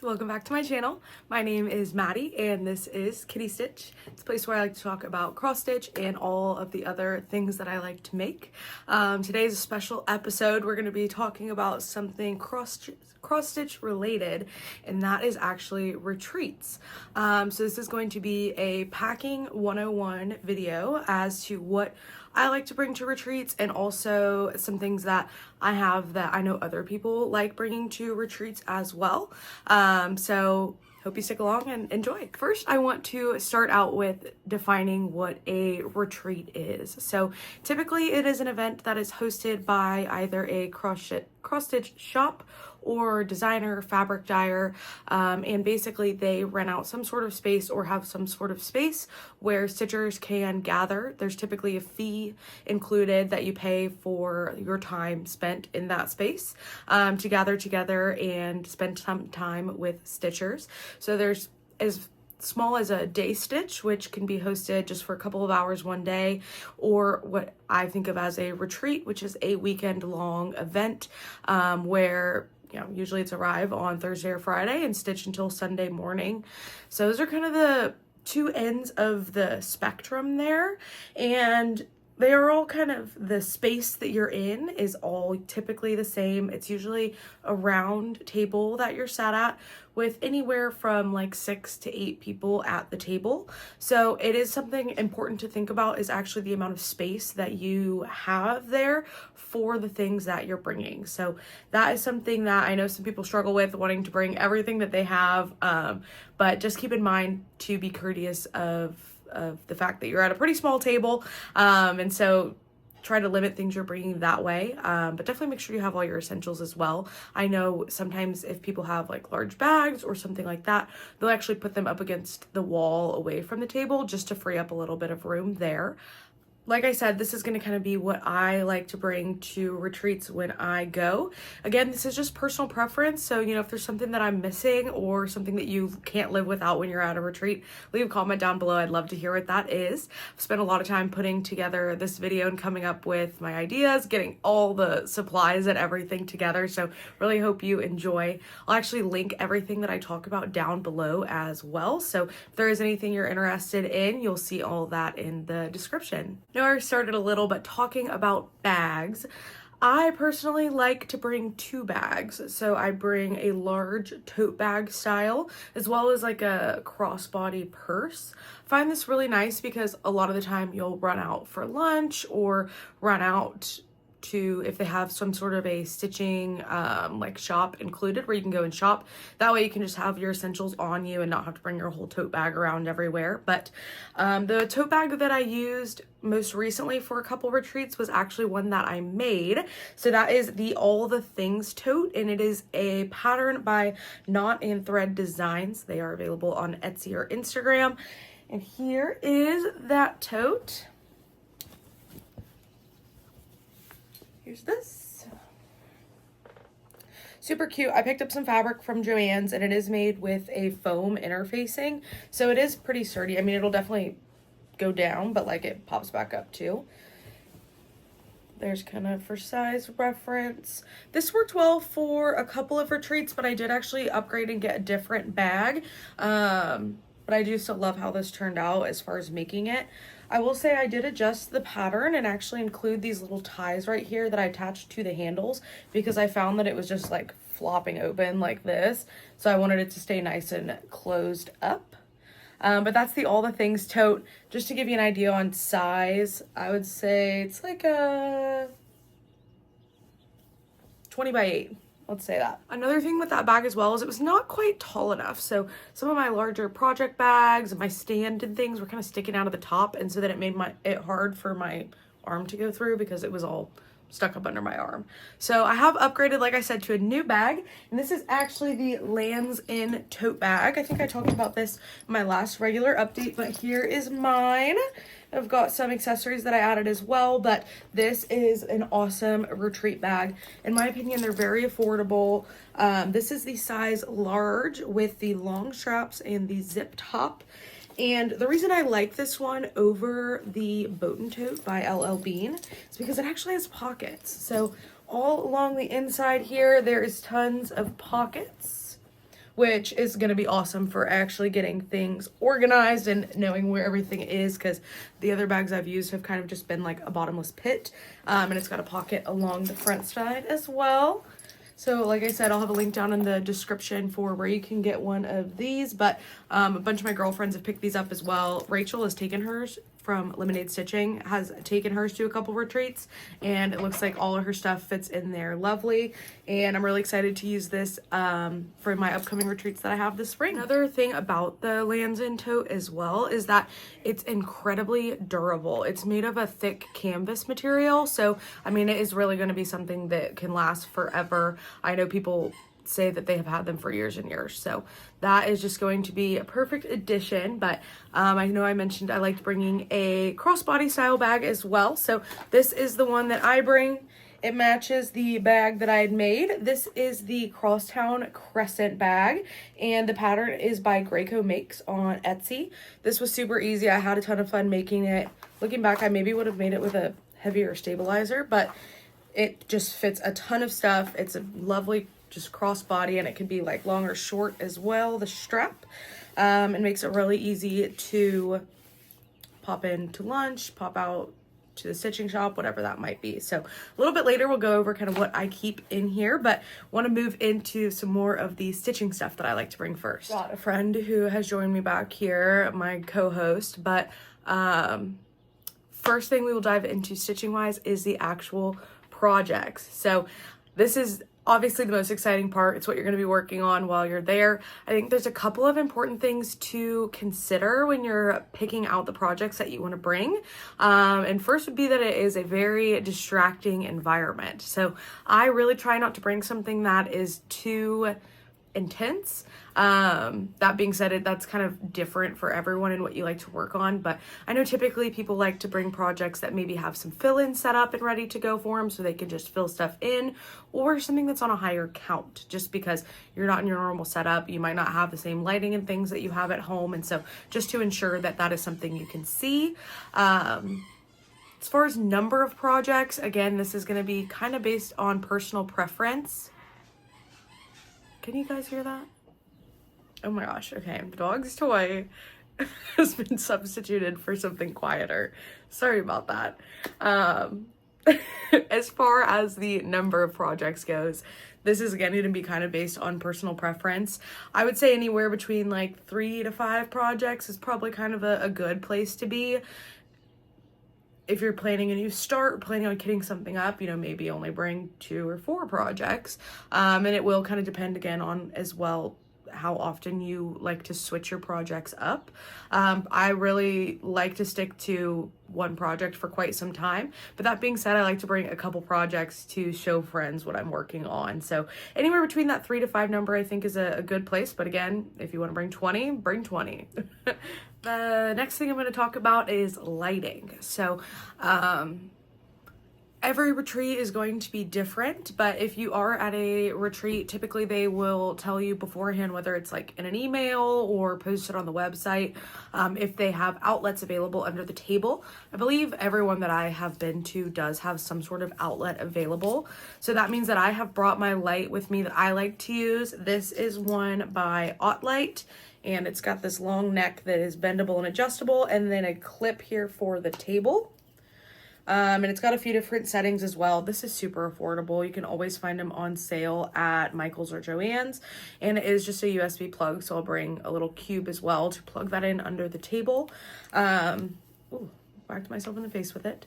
welcome back to my channel. My name is Maddie and this is Kitty Stitch. It's a place where I like to talk about cross stitch and all of the other things that I like to make. Today is a special episode. We're going to be talking about something cross stitch related, and that is actually retreats. So this is going to be a packing 101 video as to what I like to bring to retreats, and also some things that I have that I know other people like bringing to retreats as well. So hope you stick along and enjoy. First, I want to start out with defining what a retreat is. So typically it is an event that is hosted by either a cross stitch shop or designer, fabric dyer, and basically they rent out some sort of space or have some sort of space where stitchers can gather. There's typically a fee included that you pay for your time spent in that space to gather together and spend some time with stitchers. So there's as small as a day stitch, which can be hosted just for a couple of hours one day, or what I think of as a retreat, which is a weekend long event where usually it's arrive on Thursday or Friday and stitch until Sunday morning. So those are kind of the two ends of the spectrum there, and they are all kind of, the space that you're in is all typically the same. It's usually a round table that you're sat at with anywhere from like 6 to 8 people at the table. So it is something important to think about, is actually the amount of space that you have there for the things that you're bringing. So that is something that I know some people struggle with, wanting to bring everything that they have, but just keep in mind to be courteous of the fact that you're at a pretty small table, and so try to limit things you're bringing that way, but definitely make sure you have all your essentials as well. I know sometimes if people have like large bags or something like that, they'll actually put them up against the wall away from the table just to free up a little bit of room there. Like I said, this is going to kind of be what I like to bring to retreats when I go. Again, this is just personal preference. So, if there's something that I'm missing or something that you can't live without when you're at a retreat, leave a comment down below. I'd love to hear what that is. I've spent a lot of time putting together this video and coming up with my ideas, getting all the supplies and everything together. So really hope you enjoy. I'll actually link everything that I talk about down below as well. So if there is anything you're interested in, you'll see all that in the description. I started a little, but talking about bags, I personally like to bring 2 bags. So I bring a large tote bag style as well as like a crossbody purse. I find this really nice because a lot of the time you'll run out for lunch or run out to, if they have some sort of a stitching like shop included where you can go and shop. That way you can just have your essentials on you and not have to bring your whole tote bag around everywhere. But the tote bag that I used most recently for a couple retreats was actually one that I made. So that is the All the Things tote, and it is a pattern by Knot and Thread Designs. They are available on Etsy or Instagram. And here is that tote. Here's this. Super cute. I picked up some fabric from Joann's, and it is made with a foam interfacing, so it is pretty sturdy. I mean, it'll definitely go down, but like it pops back up too. There's kind of for size reference. This worked well for a couple of retreats, but I did actually upgrade and get a different bag. But I do still love how this turned out as far as making it. I will say I did adjust the pattern and actually include these little ties right here that I attached to the handles, because I found that it was just like flopping open like this. So I wanted it to stay nice and closed up. But that's the All the Things tote. Just to give you an idea on size, I would say it's like a 20 by 8. Let's say that. Another thing with that bag as well is it was not quite tall enough. So some of my larger project bags and my stand and things were kind of sticking out of the top, and so that it made it hard for my arm to go through because it was all stuck up under my arm. So I have upgraded, like I said, to a new bag, and this is actually the Lands In tote bag. I think I talked about this in my last regular update, but here is mine. I've got some accessories that I added as well, but this is an awesome retreat bag. In my opinion, they're very affordable. This is the size large with the long straps and the zip top. And the reason I like this one over the Boatin' Tote by LL Bean is because it actually has pockets. So all along the inside here, there is tons of pockets, which is going to be awesome for actually getting things organized and knowing where everything is, because the other bags I've used have kind of just been like a bottomless pit. And it's got a pocket along the front side as well. So like I said, I'll have a link down in the description for where you can get one of these, but a bunch of my girlfriends have picked these up as well. Rachel has taken hers from Lemonade Stitching, has taken hers to a couple retreats, and it looks like all of her stuff fits in there lovely. And I'm really excited to use this for my upcoming retreats that I have this spring. Another thing about the Lands End tote as well is that it's incredibly durable. It's made of a thick canvas material, so I mean, it is really going to be something that can last forever. I know people say that they have had them for years and years, so that is just going to be a perfect addition. But I know I mentioned I liked bringing a crossbody style bag as well, so this is the one that I bring. It matches the bag that I had made. This is the Crosstown Crescent bag, and the pattern is by Graco Makes on Etsy. This was super easy. I had a ton of fun making it. Looking back, I maybe would have made it with a heavier stabilizer, but it just fits a ton of stuff. It's a lovely just crossbody, and it can be like long or short as well, the strap. It makes it really easy to pop into lunch, pop out to the stitching shop, whatever that might be. So a little bit later we'll go over kind of what I keep in here, but want to move into some more of the stitching stuff that I like to bring first. Got a friend who has joined me back here, my co-host, but first thing we will dive into stitching wise is the actual projects. So this is obviously the most exciting part. It's what you're going to be working on while you're there. I think there's a couple of important things to consider when you're picking out the projects that you want to bring. And first would be that it is a very distracting environment. So I really try not to bring something that is too intense. That being said, that's kind of different for everyone and what you like to work on, but I know typically people like to bring projects that maybe have some fill-in set up and ready to go for them so they can just fill stuff in, or something that's on a higher count, just because you're not in your normal setup. You might not have the same lighting and things that you have at home, and so just to ensure that that is something you can see. As far as number of projects, again, this is going to be kind of based on personal preference. Can you guys hear that? Oh my gosh, okay, the dog's toy has been substituted for something quieter. Sorry about that. As far as the number of projects goes, this is again going to be kind of based on personal preference. I would say anywhere between like 3 to 5 projects is probably kind of a good place to be. If you're planning a new start, planning on kitting something up, you know, maybe only bring 2 or 4 projects. And it will kind of depend again on as well how often you like to switch your projects up. I really like to stick to one project for quite some time, but that being said, I like to bring a couple projects to show friends what I'm working on. So anywhere between that 3 to 5 number I think is a good place, but again, if you want to bring 20, bring 20. The next thing I'm going to talk about is lighting. So every retreat is going to be different, but if you are at a retreat, typically they will tell you beforehand, whether it's like in an email or posted on the website, if they have outlets available under the table. I believe everyone that I have been to does have some sort of outlet available. So that means that I have brought my light with me that I like to use. This is one by Light, and it's got this long neck that is bendable and adjustable, and then a clip here for the table. And it's got a few different settings as well. This is super affordable. You can always find them on sale at Michael's or Joann's. And it is just a USB plug, so I'll bring a little cube as well to plug that in under the table. Ooh, whacked myself in the face with it.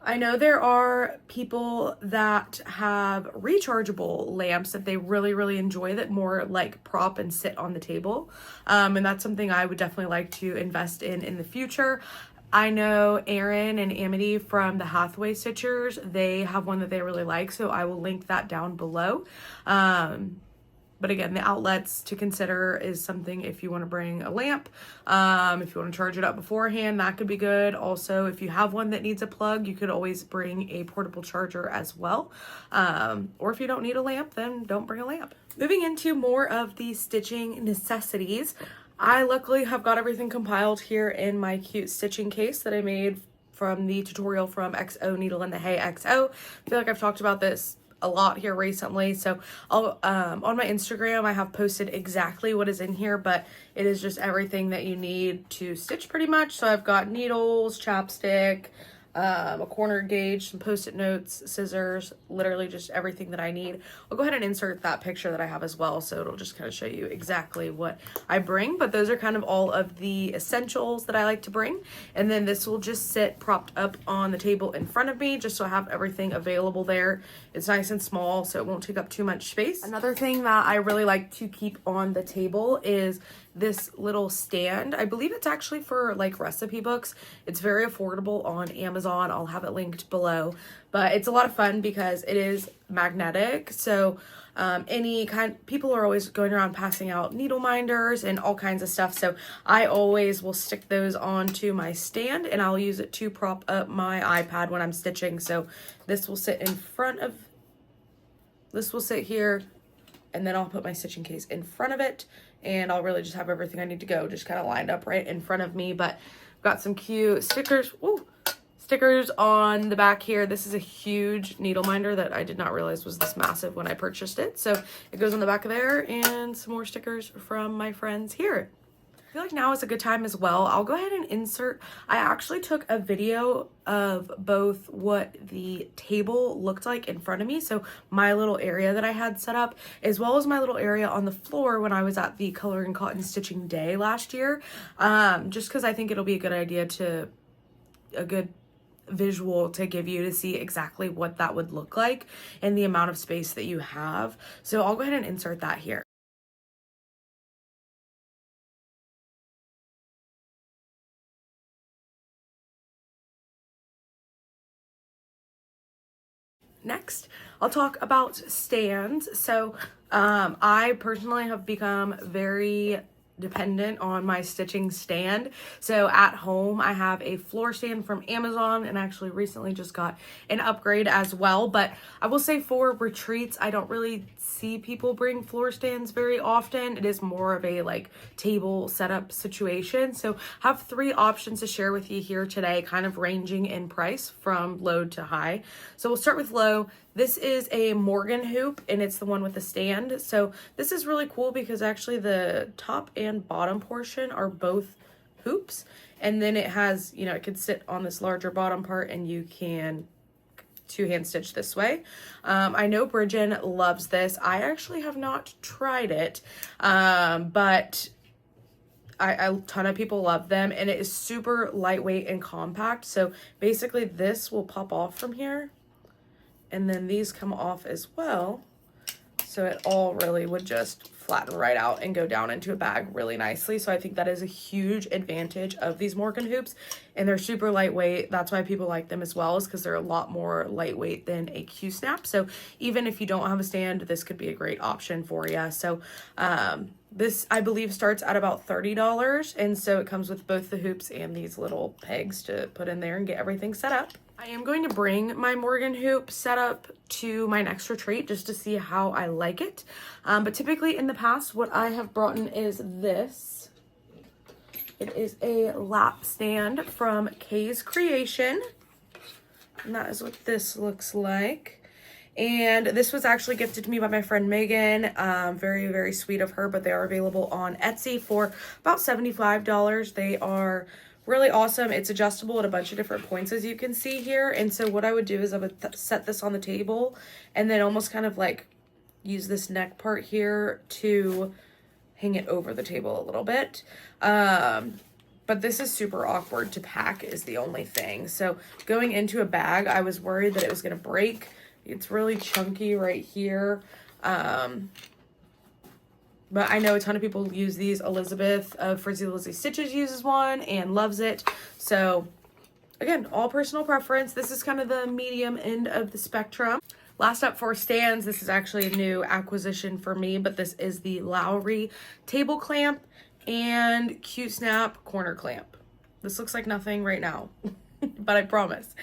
I know there are people that have rechargeable lamps that they really, really enjoy that more like prop and sit on the table. And that's something I would definitely like to invest in the future. I know Erin and Amity from the Hathaway Stitchers, they have one that they really like, so I will link that down below. But again, the outlets to consider is something if you want to bring a lamp, if you want to charge it up beforehand, that could be good. Also, if you have one that needs a plug, you could always bring a portable charger as well. Or if you don't need a lamp, then don't bring a lamp. Moving into more of the stitching necessities, I luckily have got everything compiled here in my cute stitching case that I made from the tutorial from XO Needle in the Hay XO. I feel like I've talked about this a lot here recently. So I'll on my Instagram I have posted exactly what is in here, but it is just everything that you need to stitch pretty much. So I've got needles, chapstick, a corner gauge, some post-it notes, scissors, literally just everything that I need. I'll go ahead and insert that picture that I have as well, so it'll just kind of show you exactly what I bring. But those are kind of all of the essentials that I like to bring. And then this will just sit propped up on the table in front of me, just so I have everything available there. It's nice and small, so it won't take up too much space. Another thing that I really like to keep on the table is this little stand. I believe it's actually for like recipe books. It's very affordable on Amazon. I'll have it linked below, but it's a lot of fun because it is magnetic. So people are always going around passing out needle minders and all kinds of stuff. So I always will stick those onto my stand, and I'll use it to prop up my iPad when I'm stitching. So this will sit here, and then I'll put my stitching case in front of it, and I'll really just have everything I need to go just kind of lined up right in front of me. But I've got some cute stickers. Ooh, stickers on the back here. This is a huge needle minder that I did not realize was this massive when I purchased it. So it goes on the back of there, and some more stickers from my friends here. I feel like now is a good time as well. I'll go ahead and insert, I actually took a video of both what the table looked like in front of me, so my little area that I had set up, as well as my little area on the floor when I was at the Color and Cotton Stitching Day last year, just because I think it'll be a good visual to give you to see exactly what that would look like and the amount of space that you have. So I'll go ahead and insert that here. Next, I'll talk about stands. So I personally have become very dependent on my stitching stand. So at home I have a floor stand from Amazon, and actually recently just got an upgrade as well. But I will say for retreats, I don't really see people bring floor stands very often. It is more of a like table setup situation. So I have 3 options to share with you here today, kind of ranging in price from low to high. So we'll start with low. This is a Morgan hoop, and it's the one with the stand. So this is really cool because actually the top and bottom portion are both hoops. And then it has, you know, it could sit on this larger bottom part, and you can 2-hand stitch this way. I know Bridget loves this. I actually have not tried it, but a ton of people love them, and it is super lightweight and compact. So basically this will pop off from here, and then these come off as well. So it all really would just flatten right out and go down into a bag really nicely. So I think that is a huge advantage of these Morgan hoops, and they're super lightweight. That's why people like them as well, is because they're a lot more lightweight than a Q-snap. So even if you don't have a stand, this could be a great option for you. So this, I believe, starts at about $30, and so it comes with both the hoops and these little pegs to put in there and get everything set up. I am going to bring my Morgan hoop set up to my next retreat just to see how I like it. But typically in the past, what I have brought in is this. It is a lap stand from Kay's Creation, and that is what this looks like. And this was actually gifted to me by my friend Megan. Very, very sweet of her, but they are available on Etsy for about $75. They are really awesome. It's adjustable at a bunch of different points, as you can see here. And so what I would do is I would set this on the table, and then almost kind of like use this neck part here to hang it over the table a little bit. But this is super awkward to pack is the only thing. So going into a bag, I was worried that it was going to break. It's really chunky right here. But I know a ton of people use these. Elizabeth of Frizzy Lizzy Stitches uses one and loves it. So again, all personal preference. This is kind of the medium end of the spectrum. Last up for stands, this is actually a new acquisition for me, but this is the Lowry table clamp and Q-snap corner clamp. This looks like nothing right now, but I promise.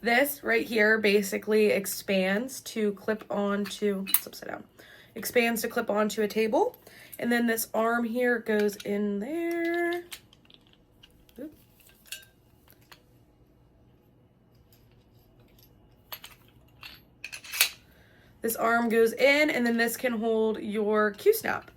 This right here basically expands to clip onto, it's upside down, expands to clip onto a table. And then this arm here goes in there. Oop. This arm goes in, and then this can hold your Q-snap.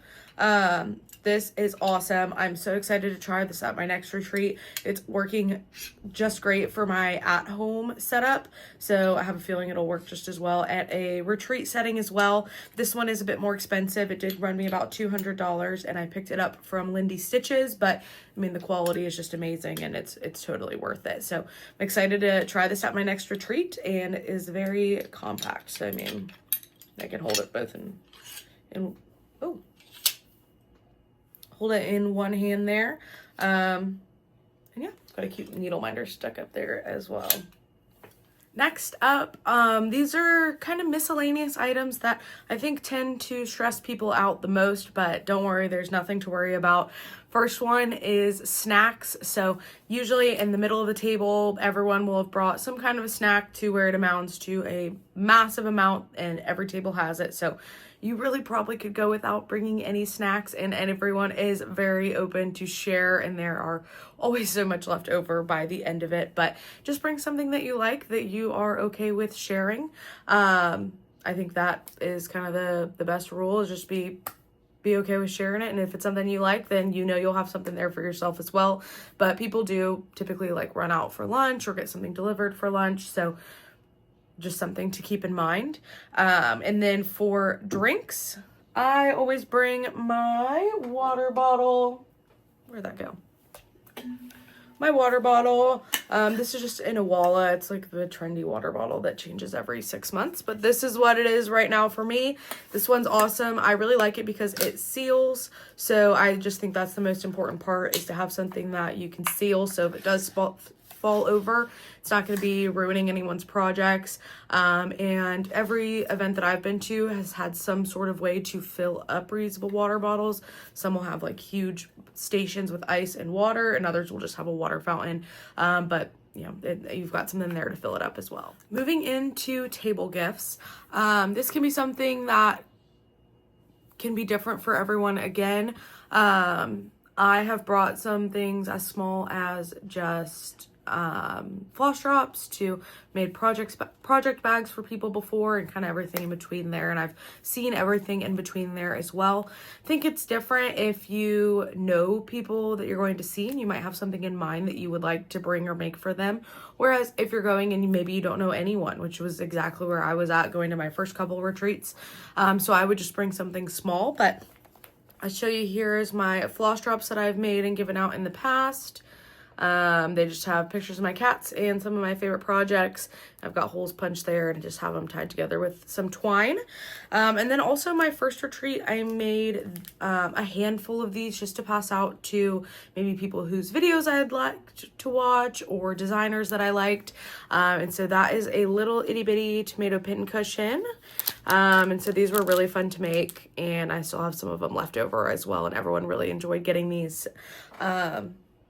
This is awesome. I'm so excited to try this at my next retreat. It's working just great for my at-home setup, so I have a feeling it'll work just as well at a retreat setting as well. This one is a bit more expensive. It did run me about $200, and I picked it up from Lindy Stitches, but I mean, the quality is just amazing, and it's totally worth it. So I'm excited to try this at my next retreat, and it is very compact. So I mean, I can hold it both hold it in one hand there. And yeah, it's got a cute needle minder stuck up there as well. Next up, these are kind of miscellaneous items that I think tend to stress people out the most, but don't worry, there's nothing to worry about. First one is snacks. So usually in the middle of the table, everyone will have brought some kind of a snack to where it amounts to a massive amount, and every table has it. So you really probably could go without bringing any snacks, and everyone is very open to share, and there are always so much left over by the end of it. But just bring something that you like, that you are okay with sharing. I think that is kind of the best rule, is just be okay with sharing it. And if it's something you like, then you know you'll have something there for yourself as well. But people do typically like run out for lunch or get something delivered for lunch, so just something to keep in mind. And then for drinks, I always bring my water bottle. Where'd that go? My water bottle. This is just in a Walla. It's like the trendy water bottle that changes every 6 months, but this is what it is right now for me. This one's awesome. I really like it because it seals. So I just think that's the most important part, is to have something that you can seal. So if it does fall over, it's not going to be ruining anyone's projects. And every event that I've been to has had some sort of way to fill up reusable water bottles. Some will have like huge stations with ice and water, and others will just have a water fountain. But you know, you've got something there to fill it up as well. Moving into table gifts, this can be something that can be different for everyone. Again, I have brought some things as small as just floss drops to made project bags for people before, and kind of everything in between there, and I've seen everything in between there as well. I think it's different if you know people that you're going to see and you might have something in mind that you would like to bring or make for them, whereas if you're going and maybe you don't know anyone, which was exactly where I was at going to my first couple of retreats. So I would just bring something small. But I'll show you, here is my floss drops that I've made and given out in the past. They just have pictures of my cats and some of my favorite projects. I've got holes punched there, and just have them tied together with some twine. And then also my first retreat, I made a handful of these just to pass out to maybe people whose videos I'd like to watch, or designers that I liked. And so that is a little itty bitty tomato pin cushion. And so these were really fun to make, and I still have some of them left over as well, and everyone really enjoyed getting these.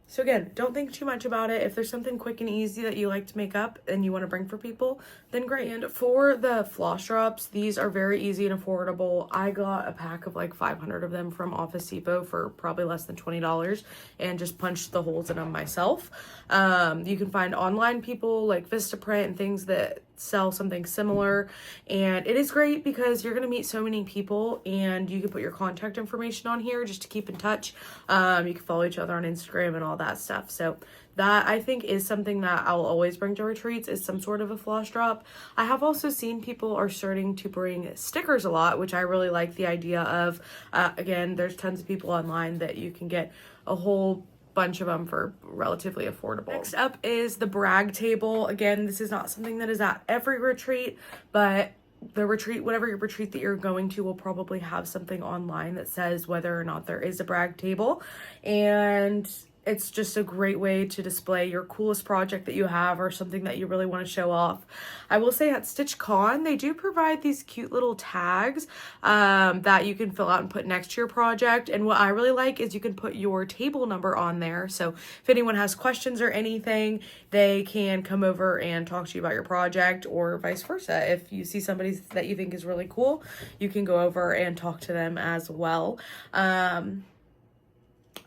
So again, don't think too much about it. If there's something quick and easy that you like to make up and you want to bring for people, then great. And for the floss drops, these are very easy and affordable. I got a pack of like 500 of them from Office Depot for probably less than $20, and just punched the holes in them myself. You can find online people like Vistaprint and things that sell something similar, and it is great because you're going to meet so many people, and you can put your contact information on here just to keep in touch. You can follow each other on Instagram and all that stuff. So that, I think, is something that I'll always bring to retreats, is some sort of a floss drop. I have also seen people are starting to bring stickers a lot, which I really like the idea of. Again, there's tons of people online that you can get a whole bunch of them for relatively affordable. Next up is the brag table. Again, this is not something that is at every retreat, but the retreat, whatever your retreat that you're going to, will probably have something online that says whether or not there is a brag table. And it's just a great way to display your coolest project that you have, or something that you really want to show off. I will say at StitchCon, they do provide these cute little tags that you can fill out and put next to your project. And what I really like is you can put your table number on there. So if anyone has questions or anything, they can come over and talk to you about your project, or vice versa. If you see somebody that you think is really cool, you can go over and talk to them as well.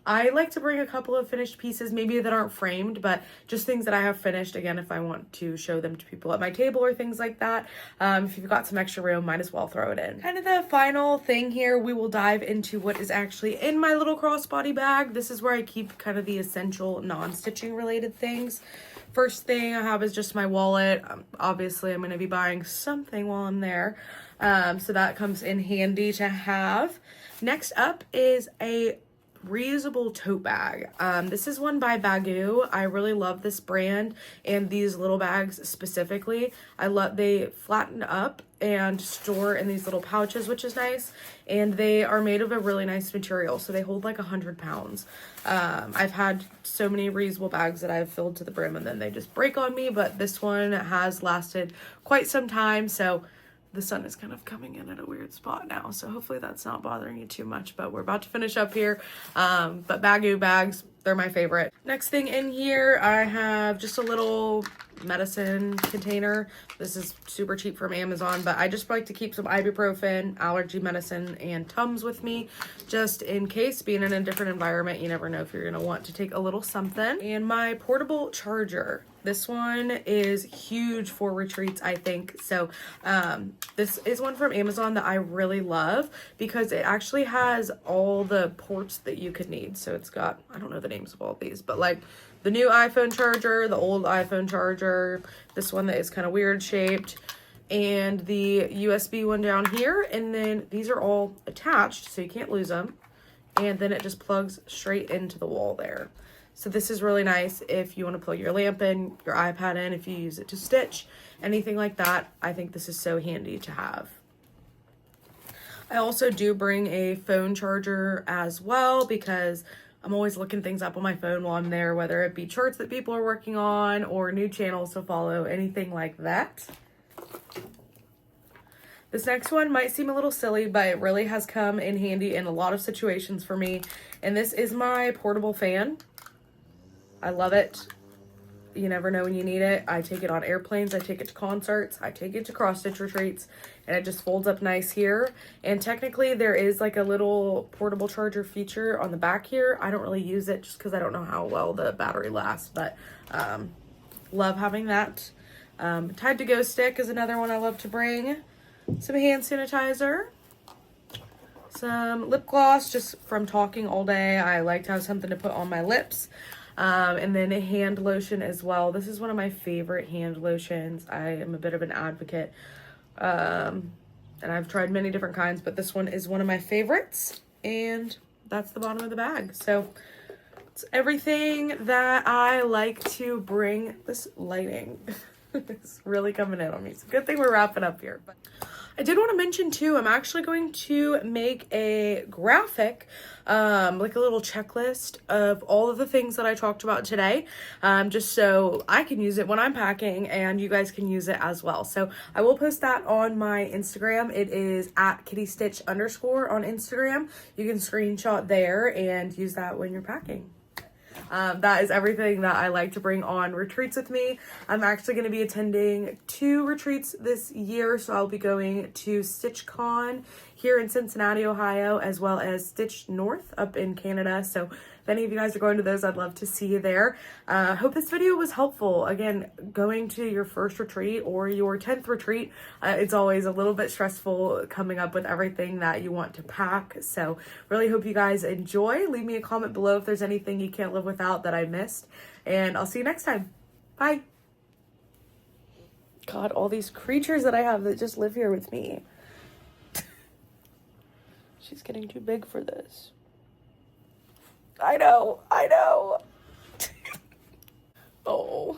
I like to bring a couple of finished pieces, maybe that aren't framed, but just things that I have finished, again, if I want to show them to people at my table or things like that. If you've got some extra room, might as well throw it in. Kind of the final thing here, we will dive into what is actually in my little crossbody bag. This is where I keep kind of the essential non-stitching related things. First thing I have is just my wallet. Obviously, I'm going to be buying something while I'm there. So that comes in handy to have. Next up is a reusable tote bag. This is one by Baggu. I really love this brand and these little bags specifically. They flatten up and store in these little pouches, which is nice, and they are made of a really nice material, so they hold like 100 pounds. I've had so many reusable bags that I've filled to the brim and then they just break on me, but this one has lasted quite some time. So the sun is kind of coming in at a weird spot now, so hopefully that's not bothering you too much, but we're about to finish up here. But Baggu bags, they're my favorite. Next thing in here, I have just a little medicine container. This is super cheap from Amazon, but I just like to keep some ibuprofen, allergy medicine, and Tums with me, just in case. Being in a different environment, you never know if you're gonna want to take a little something. And my portable charger. This one is huge for retreats, I think. So this is one from Amazon that I really love because it actually has all the ports that you could need. So it's got, I don't know the names of all of these, but like the new iPhone charger, the old iPhone charger, this one that is kind of weird shaped, and the USB one down here. And then these are all attached, so you can't lose them. And then it just plugs straight into the wall there. So this is really nice if you want to plug your lamp in, your iPad in, if you use it to stitch, anything like that. I think this is so handy to have. I also do bring a phone charger as well because I'm always looking things up on my phone while I'm there, whether it be charts that people are working on or new channels to follow, anything like that. This next one might seem a little silly, but it really has come in handy in a lot of situations for me. And this is my portable fan. I love it. You never know when you need it. I take it on airplanes, I take it to concerts, I take it to cross stitch retreats, and it just folds up nice here. And technically there is like a little portable charger feature on the back here. I don't really use it just because I don't know how well the battery lasts, but love having that. Tide to go stick is another one I love to bring. Some hand sanitizer. Some lip gloss, just from talking all day. I like to have something to put on my lips. And then a hand lotion as well. This is one of my favorite hand lotions. I am a bit of an advocate. And I've tried many different kinds, but this one is one of my favorites. And that's the bottom of the bag. So it's everything that I like to bring. This lighting is really coming in on me. It's a good thing we're wrapping up here. But I did want to mention too, I'm actually going to make a graphic, like a little checklist of all of the things that I talked about today, just so I can use it when I'm packing and you guys can use it as well. So I will post that on my Instagram. It is at kittystitch_ on Instagram. You can screenshot there and use that when you're packing. That is everything that I like to bring on retreats with me. I'm actually going to be attending 2 retreats this year, so I'll be going to StitchCon here in Cincinnati, Ohio, as well as Stitch North up in Canada. So if any of you guys are going to those, I'd love to see you there. Hope this video was helpful. Again, going to your first retreat or your 10th retreat, it's always a little bit stressful coming up with everything that you want to pack. So really hope you guys enjoy. Leave me a comment below if there's anything you can't live without that I missed. And I'll see you next time. Bye. God, all these creatures that I have that just live here with me. She's getting too big for this. I know. Oh.